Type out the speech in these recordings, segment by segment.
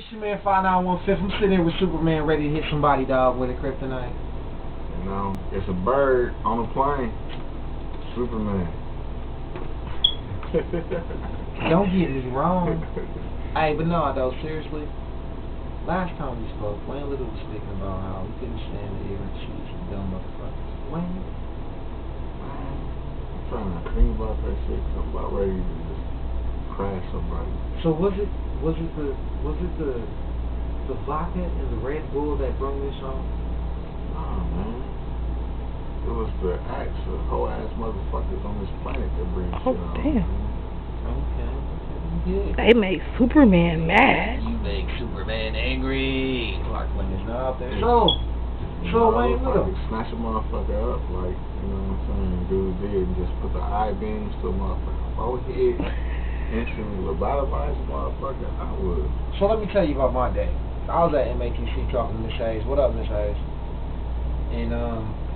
It's your man 5915. I'm sitting here with Superman ready to hit somebody, dog, with a kryptonite. You know, it's a bird on a plane. Superman. Don't get it wrong. Hey, but no, though, seriously. Last time we spoke, Wayne Little was speaking about how we couldn't stand the ignorant cheats and dumb motherfuckers. Wayne? I'm trying to think about that shit. I'm about ready to just crash somebody. So was it the vodka and the Red Bull that brought this on? Nah, man. It was the acts of whole ass motherfuckers on this planet that bring shit on. Damn. Okay. Yeah. They make Superman mad. You make Superman angry. Clark Kent is not out there. So Wayne Little. Snatch a motherfucker up, like, you know what I'm saying, dude did, and just put the eye beams to a motherfucker forehead, instantly lobotomize a motherfucker, I would. So let me tell you about my day. I was at MATC talking to Miss Hayes. What up, Miss Hayes? And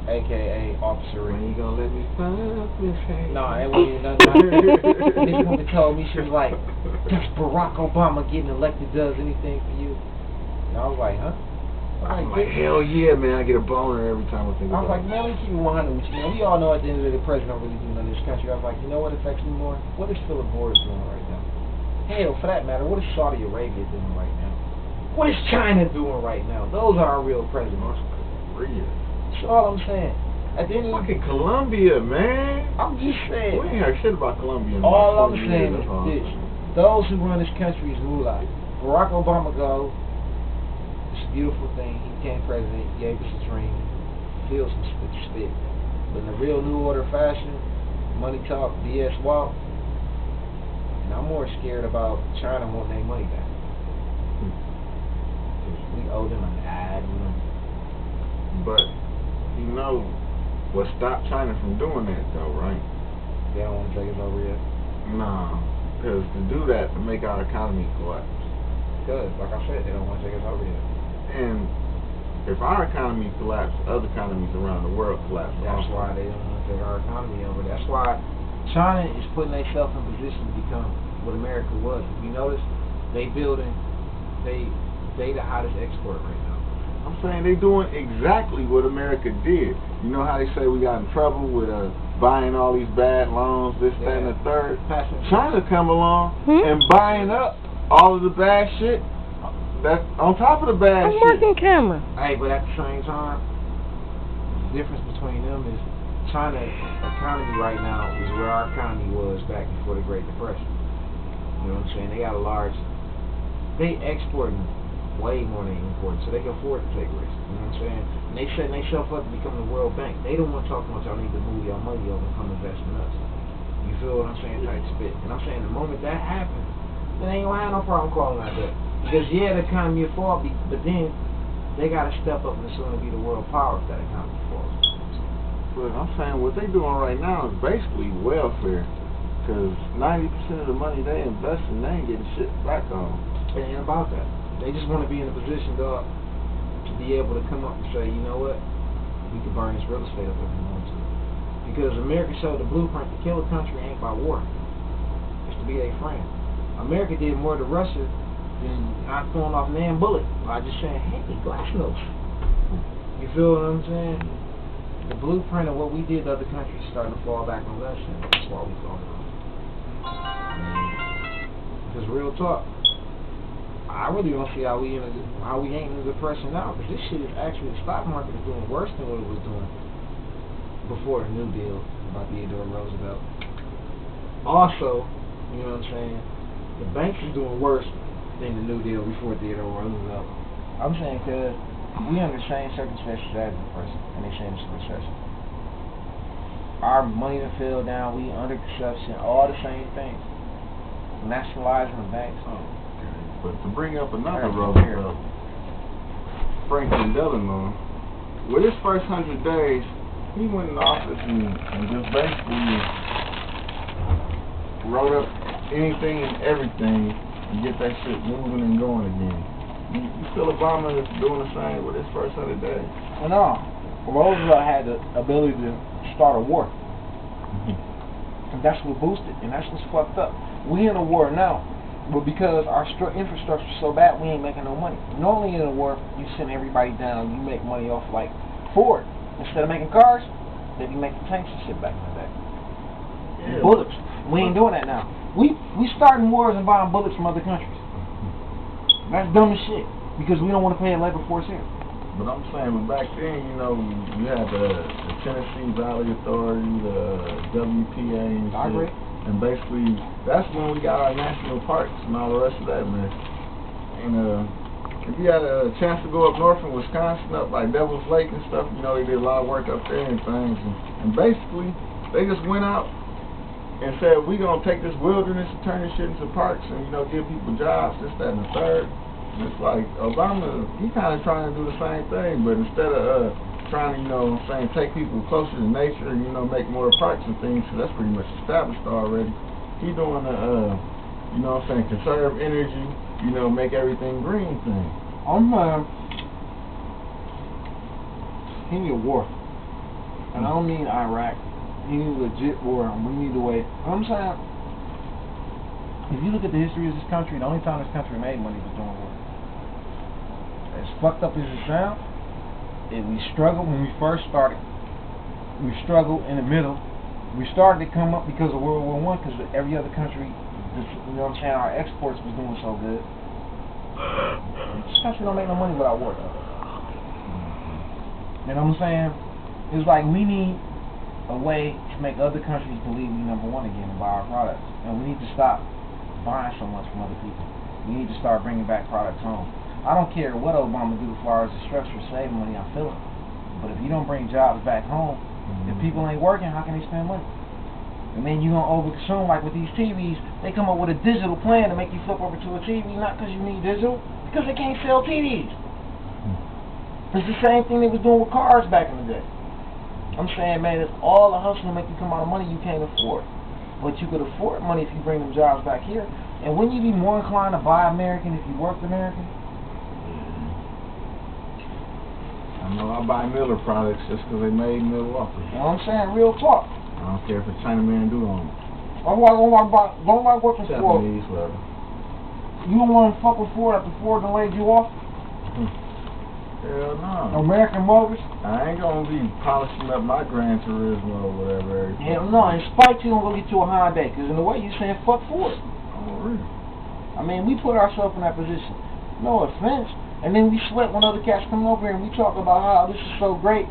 AKA Officer When you gonna let me fuck Miss Hayes? Nah, it wasn't even nothing. This woman told me, she was like, does Barack Obama getting elected does anything for you? And I was like, huh? I'm like, hell yeah, man, I get a boner every time I think I was about like, man, let me keep it 100 with you, man. We all know at the end of the day, the president don't really do nothing in this country. I was like, you know what affects me more? What is Philip Morris doing right now? Hell, for that matter, what is Saudi Arabia doing right now? What is China doing right now? Those are our real presidents. Real. That's all I'm saying. At the end of the Fucking Colombia, man. I'm just saying. We ain't heard shit about Colombia in All about I'm 40 saying years, is this. Those who run this country is moolah. Barack Obama go. It's a beautiful thing. He became president. He gave us a dream. Feels some spit. But in the real new order fashion, money talk, BS walk. And I'm more scared about China wanting their money back. We owe them an ad money. But, you know, what stopped China from doing that, though, right? They don't want to take us over yet. Nah, because to do that, to make our economy collapse. Because, like I said, they don't want to take us over yet. And if our economy collapses, other economies around the world collapse. That's why they don't want to take our economy over. That's why China is putting themselves in position to become what America was. If you notice, they the hottest export right now. I'm saying they doing exactly what America did. You know how they say we got in trouble with buying all these bad loans, this, that, and the third? China come along and buying up all of the bad shit. That's on top of the bad I'm shit. working camera. Hey, but at the same time, the difference between them is China's economy right now is where our economy was back before the Great Depression. You know what I'm saying? They got they exporting way more than they importing, so they can afford to take risks. You know what I'm saying? And they setting themselves up to become the World Bank. They don't want to talk about y'all need to move your money over and come invest in us. You feel what I'm saying? Type spit. And I'm saying the moment that happens, then they ain't gonna have no problem calling out that. Because yeah, the economy will fall, but then they gotta step up and assume to be the world power if that economy falls. But I'm saying what they doing right now is basically welfare. Because 90% of the money they invest in, they ain't getting shit back on. It ain't about that. They just want to be in a position, dog, to be able to come up and say, you know what, we can burn this real estate up if we want to. Because America showed the blueprint to kill a country ain't by war. It's to be their friend. America did more to Russia than not throwing off man bullet by just saying, hey, Glasnost. You feel what I'm saying? The blueprint of what we did to other countries is starting to fall back on us, and that's why we fall off. Because real talk, I really don't see how we ain't in a depression now. Because this shit is actually, the stock market is doing worse than what it was doing before the New Deal by Theodore Roosevelt. Also, you know what I'm saying, the banks is doing worse than the New Deal before Theodore Roosevelt. I'm saying because we under the same circumstances as the person, and they saying it's a recession. Our money done fell down, we under consumption, all the same things. Nationalizing the banks. But to bring up another Roosevelt, Franklin Delano, with his first 100 days, he went in office and just basically wrote up anything and everything to get that shit moving and going again. You feel Obama is doing the same with his first 100 days? Well, no. Roosevelt had the ability to start a war. And that's what boosted, and that's what's fucked up. We in a war now. But because our infrastructure is so bad, we ain't making no money. Normally in a war, you send everybody down, you make money off like Ford. Instead of making cars, they be making tanks and shit back in the day. Yeah. Bullets. We ain't doing that now. We starting wars and buying bullets from other countries. That's dumb as shit. Because we don't want to pay a labor force here. But I'm saying, but back then, you know, you had the Tennessee Valley Authority, the WPA and I shit. agree. And basically, that's when we got our national parks and all the rest of that, man. And if you had a chance to go up north in Wisconsin, up like Devil's Lake and stuff, you know, they did a lot of work up there and things. And basically, they just went out and said, we gonna take this wilderness and turn this shit into parks and, you know, give people jobs, this, that, and the third. And it's like, Obama, he kind of trying to do the same thing, but instead of trying to, you know what I'm saying, take people closer to nature and, you know, make more parks and things, because that's pretty much established already. He doing the, you know what I'm saying, conserve energy, you know, make everything green thing. He need a war. And I don't mean Iraq. He need a legit war. We need a way. I'm saying, if you look at the history of this country, the only time this country made money was during war. As fucked up as it sounds, we struggled when we first started. We struggled in the middle. We started to come up because of World War I, because every other country, you know what I'm saying, our exports was doing so good. This country don't make no money without war, though. You know what I'm saying? It's like we need a way to make other countries believe we number one again and buy our products. And we need to stop buying so much from other people. We need to start bringing back products home. I don't care what Obama do as far as the structure of saving money, I feel it. But if you don't bring jobs back home, if people ain't working, how can they spend money? And then you're going to overconsume, like with these TVs, they come up with a digital plan to make you flip over to a TV, not because you need digital, because they can't sell TVs. It's the same thing they was doing with cars back in the day. I'm saying, man, it's all a hustle to make you come out of money you can't afford. But you could afford money if you bring them jobs back here. And wouldn't you be more inclined to buy American if you worked American? I know I buy Miller products just because they made Milwaukee. You know what I'm saying? Real talk. I don't care if it's Chinaman do on it. Don't like working for Japanese, whatever. You don't want to fuck with Ford after Ford done laid you off? Hell no. American Motors? I ain't gonna be polishing up my Gran Turismo or whatever. Hell no. In spite you gonna go get you a Hyundai, because in a way you saying fuck Ford. Oh, really? I mean, we put ourselves in that position. No offense. And then we sweat when other cats come over here and we talk about how this is so great.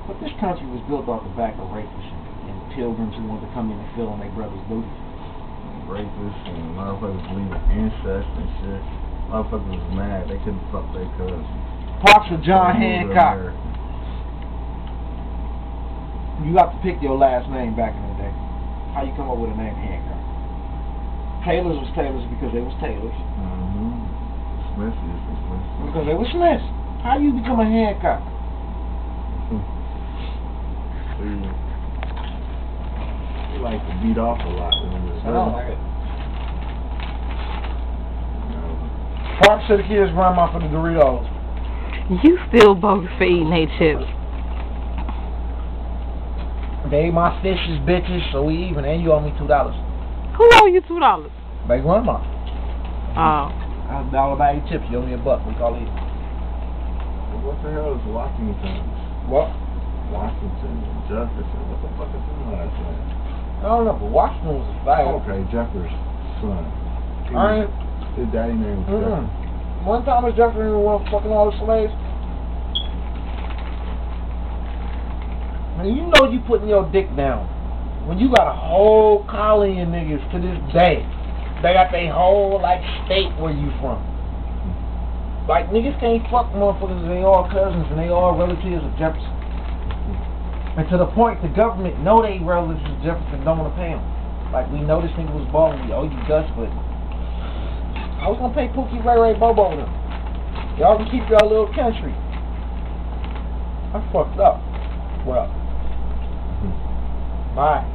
But this country was built off the back of rapists and pilgrims who wanted to come in and fill on their brother's booty. Rapists and motherfuckers believing incest and shit. Motherfuckers was mad. They couldn't fuck their cousins. Pops of John Hancock. You got to pick your last name back in the day. How you come up with a name Hancock? Taylors was Taylors because they was Taylors. Smiths is Smiths. Because they were Smiths. How you become a Hancock? He like to beat off a lot when he was little. Park to the kids run off of the Doritos. You still bogus for eating they chips. They my fishes, bitches, so we even, and you owe me $2. Who owe you $2? Big grandma. Oh. $1 bag of chips, you owe me $1. We call it. What the hell is Washington? What? Washington, Jefferson. What the fuck is his last name? I don't know, but Washington was a fag. Okay, Jefferson's son. His daddy name was Jefferson. One time was Jefferson who was fucking all the slaves. Man, you know you putting your dick down when you got a whole colony of niggas to this day. They got their whole like state where you from. Like niggas can't fuck motherfuckers. They all cousins and they all relatives of Jefferson. And to the point the government know they relatives of Jefferson don't want to pay them. Like we know this nigga was balling. We owe you dust, but I was gonna pay Pookie, Ray Ray, Bobo with them. Y'all can keep y'all little country. I fucked up. Well. Bye.